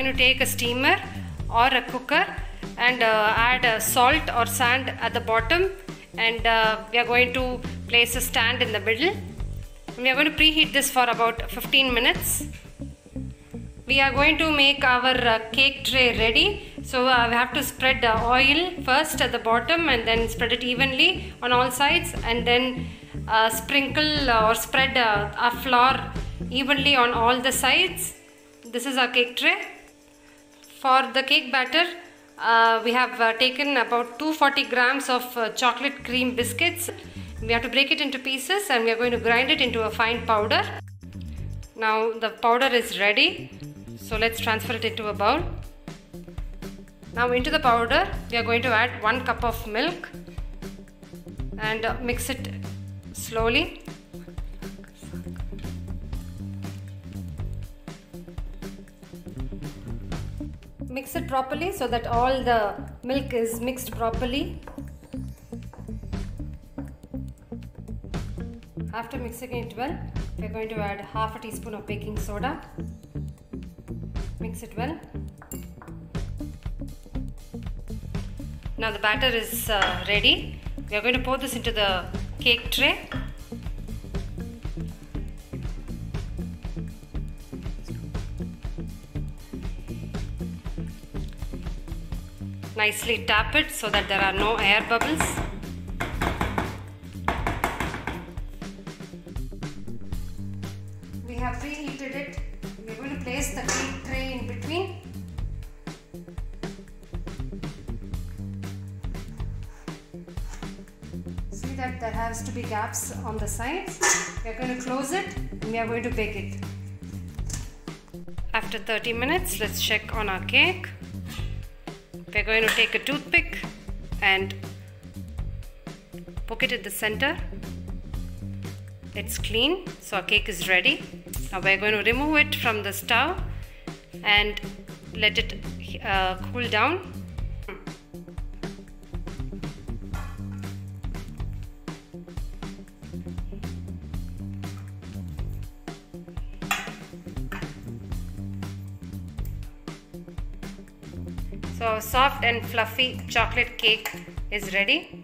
going to take a steamer or a cooker and add salt or sand at the bottom, and we are going to place a stand in the middle. We are going to preheat this for about 15 minutes. We are going to make our cake tray ready. So we have to spread oil first at the bottom and then spread it evenly on all sides, and then sprinkle or spread our flour evenly on all the sides. This is our cake tray. For the cake batter, we have taken about 240 grams of chocolate cream biscuits. We have to break it into pieces and we are going to grind it into a fine powder. Now the powder is ready, so let's transfer it into a bowl. Now into the powder we are going to add 1 cup of milk and mix it slowly. Mix it properly so that all the milk is mixed properly. After mixing it well, we are going to add half a teaspoon of baking soda. Mix it well. Now the batter is ready. We are going to pour this into the cake tray. Nicely tap it so that there are no air bubbles. We have preheated it. We are going to place the cake tray in between. See that there has to be gaps on the sides. We are going to close it and we are going to bake it. After 30 minutes, let's check on our cake. We are going to take a toothpick and poke it at the center. It's clean, so our cake is ready. Now we are going to remove it from the stove and let it cool down. So our soft and fluffy chocolate cake is ready.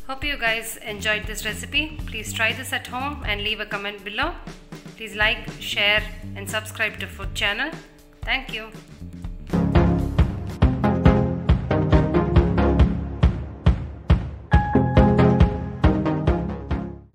Hope you guys enjoyed this recipe. Please try this at home and leave a comment below. Please like, share and subscribe to Food Channel. Thank you.